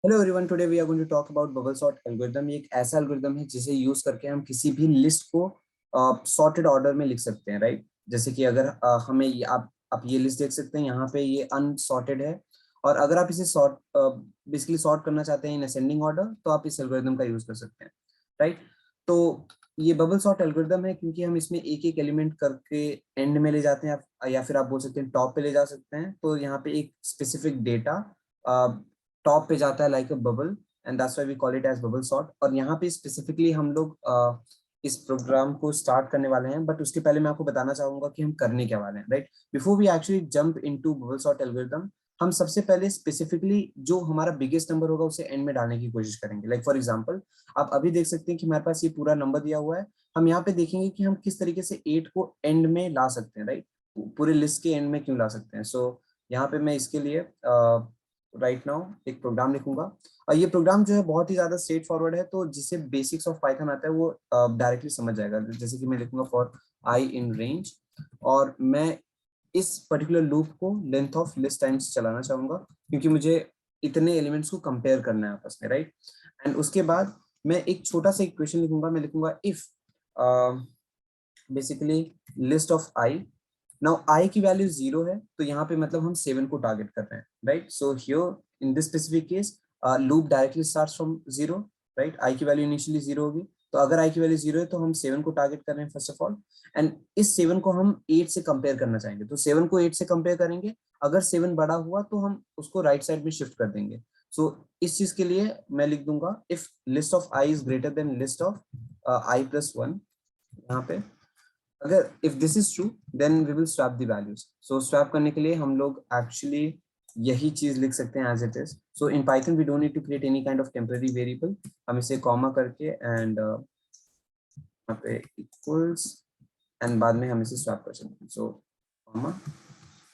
Hello everyone, today we are going to talk about bubble sort algorithm. ये एक ऐसा algorithm है जिसे यूज करके हम किसी भी लिस्ट को सॉर्टेड ऑर्डर में लिख सकते हैं, राइट। जैसे कि अगर हमें आप ये लिस्ट देख सकते हैं, यहाँ पे ये अनसॉर्टेड है, और अगर आप इसे बेसिकली सॉर्ट करना चाहते हैं इन असेंडिंग ऑर्डर, तो आप इस एल्गोरिथम का यूज कर सकते हैं, राइट। तो ये बबल सॉर्ट एल्गोरिथम है क्योंकि हम इसमें एक एक एलिमेंट करके एंड में ले जाते हैं, या फिर आप बोल सकते हैं टॉप पे ले जा सकते हैं। तो यहाँ पे एक स्पेसिफिक डेटा टॉप पे जाता है like a bubble, and that's why we call it as bubble sort. और यहाँ पे स्पेसिफिकली हम लोग इस प्रोग्राम को स्टार्ट करने वाले हैं, बट उसके पहले मैं आपको बताना चाहूंगा कि हम करने क्या वाले हैं, right. Before we actually jump into bubble sort algorithm, हम सबसे पहले स्पेसिफिकली जो हमारा बिगेस्ट नंबर होगा उसे एंड में डालने की कोशिश करेंगे। लाइक फॉर एग्जांपल, आप अभी देख सकते हैं कि हमारे पास ये पूरा नंबर दिया हुआ है। हम यहाँ पे देखेंगे कि हम किस तरीके से 8 को एंड में ला सकते हैं, राइट। पूरे लिस्ट के एंड में क्यों ला सकते हैं। सो यहाँ पे मैं इसके लिए राइट नाउ एक प्रोग्राम लिखूंगा, और ये प्रोग्राम जो है बहुत ही ज्यादा स्ट्रेट फॉरवर्ड है। तो जिसे बेसिक्स ऑफ पाइथन आता है वो डायरेक्टली समझ जाएगा। जैसे कि मैं लिखूंगा फॉर आई इन रेंज, और मैं इस पर्टिकुलर लूप को लेंथ ऑफ लिस्ट टाइम्स चलाना चाहूंगा, क्योंकि मुझे इतने एलिमेंट्स को कंपेयर करना है आपस में, राइट। एंड उसके बाद मैं एक छोटा सा इक्वेशन लिखूंगा। मैं लिखूंगा if basically list of I, now I की वैल्यू 0 है, तो यहाँ पे मतलब हम 7 को टारगेट कर रहे हैं, right. So here in this specific case loop directly starts from 0, right. I की वैल्यू इनिशियली 0 होगी, तो अगर आई की वैल्यू 0 है तो हम 7 को टारगेट कर रहे हैं फर्स्ट ऑफ ऑल। एंड इस 7 को हम 8 से कंपेयर करना चाहेंगे, तो 7 को 8 से कंपेयर करेंगे। अगर 7 बड़ा हुआ तो हम उसको राइट साइड में शिफ्ट कर देंगे। सो इस चीज के लिए मैं लिख दूंगा if list of i is greater than list of i plus 1। यहाँ पे अगर if this is true then we will swap the values. So swap करने के लिए हम लोग एक्चुअली यही चीज लिख सकते हैं as it is. So in Python we don't need to create any kind of temporary variable. हम इसे कॉमा करके एंड यहाँ पे इक्वल्स, एंड बाद में हम इसे स्वैप कर सकते हैं। सो कॉमा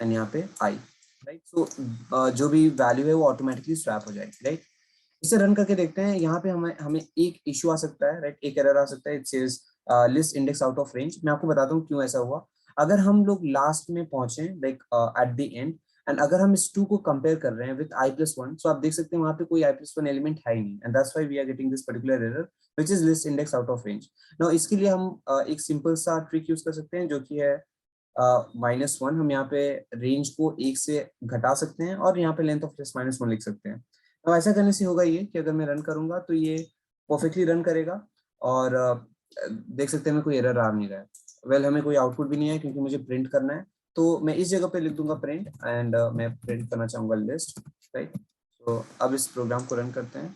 एंड यहाँ पे आई, राइट। सो जो भी वैल्यू है वो ऑटोमेटिकली स्वैप हो जाएगी, राइट। इसे रन करके देखते हैं। यहाँ पे हमें हमें एक इशू आ सकता है, राइट। एक एरर आ सकता है, it says list index out of range. मैं आपको बताता हूँ क्यों ऐसा हुआ। अगर हम लोग लास्ट में पहुंचे like at the end, and अगर हम इस 2 को कंपेयर कर रहे हैं विद आई प्लस 1, सो आप देख सकते हैं वहां पे कोई आई प्लस 1 एलिमेंट है ही नहीं, and that's why we are getting this particular error which is list index out of range. Now इसके लिए हम एक सिंपल सा ट्रिक यूज कर सकते हैं, जो कि है -1। हम यहाँ पे रेंज को 1 से घटा सकते हैं, और यहाँ पे लेंथ ऑफ लिस्ट -1 लिख सकते हैं। अब ऐसा करने से होगा ये कि अगर मैं रन करूंगा तो ये परफेक्टली रन करेगा, और देख सकते हैं मैं कोई एरर आ नहीं रहा है। वेल, हमें कोई आउटपुट भी नहीं है क्योंकि मुझे प्रिंट करना है। तो मैं इस जगह पे लिख दूंगा प्रिंट, एंड मैं प्रिंट करना चाहूंगा लिस्ट, राइट। तो अब इस प्रोग्राम को रन करते हैं,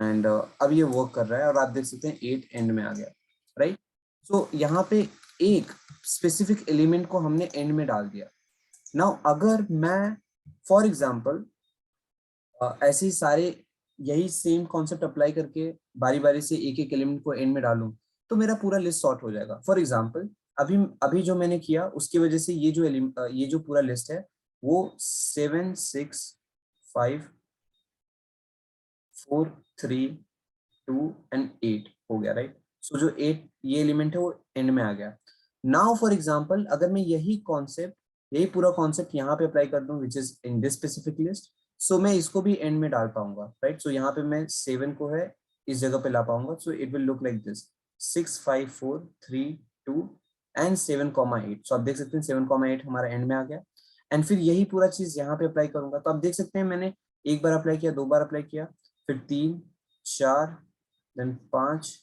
एंड अब ये वर्क कर रहा है, और आप देख सकते हैं 8 एंड में आ गया, राइट। सो यहाँ पे एक स्पेसिफिक एलिमेंट को हमने एंड में डाल दिया। नाउ अगर मैं फॉर एग्जाम्पल ऐसे ही सारे यही सेम कॉन्सेप्ट अप्लाई करके बारी बारी से एक एक एलिमेंट को एंड में डालूं, तो मेरा पूरा लिस्ट सॉर्ट हो जाएगा। फॉर एग्जांपल, अभी अभी जो मैंने किया उसकी वजह से ये जो पूरा लिस्ट है वो 7 6 5 4 3 2 एंड 8 हो गया, राइट। सो जो 8 ये एलिमेंट है वो एंड में आ गया। नाउ फॉर एग्जांपल, अगर मैं यही पूरा कॉन्सेप्ट यहाँ पे अप्लाई कर दूं which is in this specific list, so मैं इसको भी एंड में डाल पाऊंगा, राइट। सो यहाँ पे मैं 7 को है इस जगह पे ला पाऊंगा। So it will look like this 6 5 4 3 2 and 7,8। सो आप देख सकते हैं 7,8 हमारा एंड में आ गया। एंड फिर यही पूरा चीज यहाँ पे अप्लाई करूंगा, तो आप देख सकते हैं मैंने एक बार अप्लाई किया, 2 बार अप्लाई किया, फिर 3 4 देन 5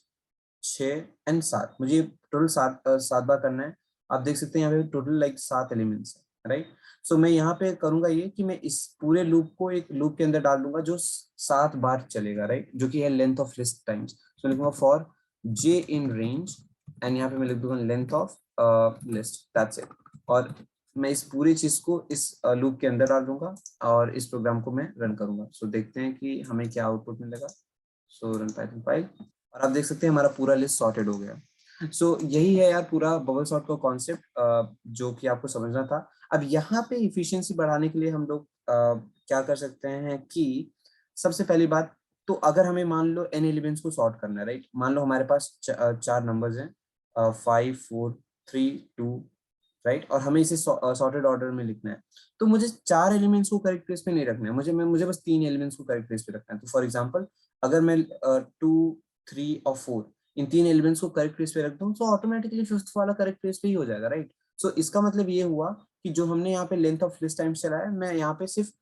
6 एंड 7। मुझे टोटल 7 बार करना है। आप देख सकते हैं यहाँ पे टोटल लाइक 7 एलिमेंट्स है, राइट। सो मैं यहाँ पे करूंगा ये कि मैं इस पूरे लूप को एक लूप के अंदर डाल दूंगा जो 7 बार चलेगा, राइट, जो कि है लेंथ ऑफ लिस्ट टाइम्स। सो लिखूंगा for j in range, and यहाँ पे मैं लिख दूंगा length of list, that's it. और मैं इस पूरी चीज को इस लूप के अंदर डाल दूंगा, और इस प्रोग्राम को मैं रन करूंगा। सो देखते हैं कि हमें क्या आउटपुट मिलेगा। सो रन पाइथन फाइल, और आप देख सकते हैं हमारा पूरा लिस्ट सॉर्टेड हो गया। सो यही है यार पूरा बबल सॉर्ट का कॉन्सेप्ट, जो कि आपको समझना था। अब यहाँ पे इफिशिएंसी बढ़ाने के लिए हम लोग क्या कर सकते हैं कि सबसे पहली बात, तो अगर हमें मान लो n एलिमेंट्स को सॉर्ट करना है, राइट। मान लो हमारे पास 4 नंबर्स हैं, 5 4 3 2 राइट, और हमें इसे सॉर्टेड ऑर्डर में लिखना है। तो मुझे 4 एलिमेंट्स को करेक्ट प्लेस पे नहीं रखना है, मुझे बस 3 एलिमेंट्स को करेक्ट प्लेस पे रखना है। तो फॉर एग्जांपल अगर मैं 2 3 और 4 इन 3 एलिमेंट्स को करेक्ट प्लेस पे रख दूं तो ऑटोमेटिकली फिफ्थ वाला करेक्ट प्लेस पे ही हो जाएगा, राइट। सो इसका मतलब ये हुआ कि जो हमने यहाँ पे लेंथ ऑफ लिस्ट टाइम्स चलाया, मैं यहाँ पे सिर्फ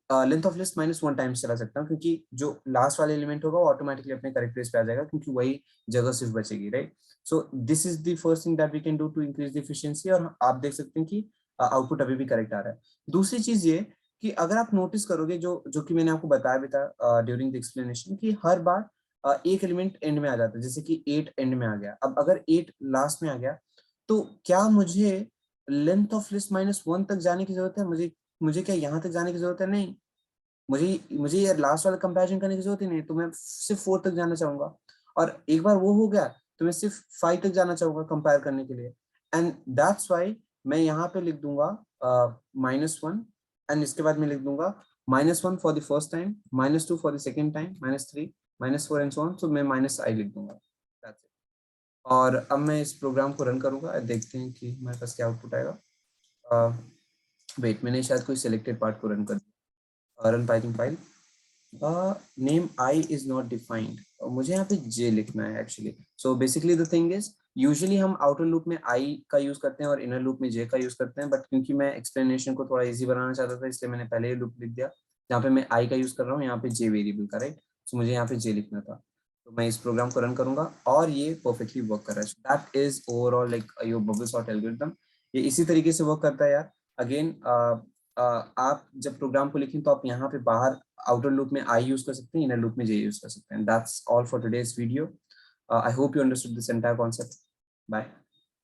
लेंथ ऑफ लिस्ट -1 टाइम्स चला सकता हूँ, क्योंकि जो लास्ट वाला एलिमेंट होगा वो ऑटोमेटिकली अपने करेक्ट प्लेस पे आ जाएगा, क्योंकि वही जगह सिर्फ बचेगी, right. So this is the first thing that we can do to increase the efficiency, और आप देख सकते हैं कि आउटपुट अभी भी करेक्ट आ रहा है। दूसरी चीज ये कि अगर आप नोटिस करोगे, जो जो कि मैंने आपको बताया भी था ड्यूरिंग द एक्सप्लेनेशन, कि हर बार एक एलिमेंट एंड में आ जाता है, जैसे कि 8 एंड में आ गया। अब अगर 8 लास्ट में आ गया तो क्या मुझे लेंथ ऑफ लिस्ट -1 तक जाने की जरूरत है? मुझे मुझे क्या यहाँ तक जाने की जरूरत है? नहीं, मुझे मुझे ये लास्ट वाला कंपैरिजन करने की जरूरत ही नहीं। तो मैं सिर्फ 4 तक जाना चाहूंगा, और एक बार वो हो गया तो मैं सिर्फ 5 तक जाना चाहूंगा कंपेयर करने के लिए। एंड दैट्स व्हाई मैं यहाँ पे लिख दूंगा -1, एंड इसके बाद मैं लिख दूंगा -1 for the first time, -2 for the second time, -3, -4 and so on. So मैं -i लिख दूंगा। That's it. और अब मैं इस प्रोग्राम को रन करूंगा, देखते हैं कि हमारे पास क्या आउटपुट आएगा। वेट, मैंने शायद कोई सिलेक्टेड पार्ट को रन कर दिया। Run Python file, name I is not defined, मुझे यहाँ पे जे लिखना है actually. So basically the thing is, usually हम आउटर लूप में आई का यूज करते हैं और इनर लूप में जे का यूज करते हैं, बट क्योंकि मैं एक्सप्लेनेशन को थोड़ा इजी बनाना चाहता था, इसलिए मैंने पहले ही लूप लिख दिया जहाँ पे मैं आई का यूज कर रहा हूँ, यहाँ पे जे वेरिएबल का, राइट। सो मुझे यहाँ पे जे लिखना था। तो मैं इस प्रोग्राम को रन करूंगा और ये परफेक्टली वर्क कर रहा है। That is overall like your bubble sort algorithm. ये इसी तरीके से वर्क करता है यार। अगेन आप जब प्रोग्राम को लिखें तो आप यहाँ पे बाहर आउटर लूप में आई यूज कर सकते हैं, इनर लूप में जे यूज कर सकते हैं। That's all for today's video. I hope you understood this entire concept. Bye.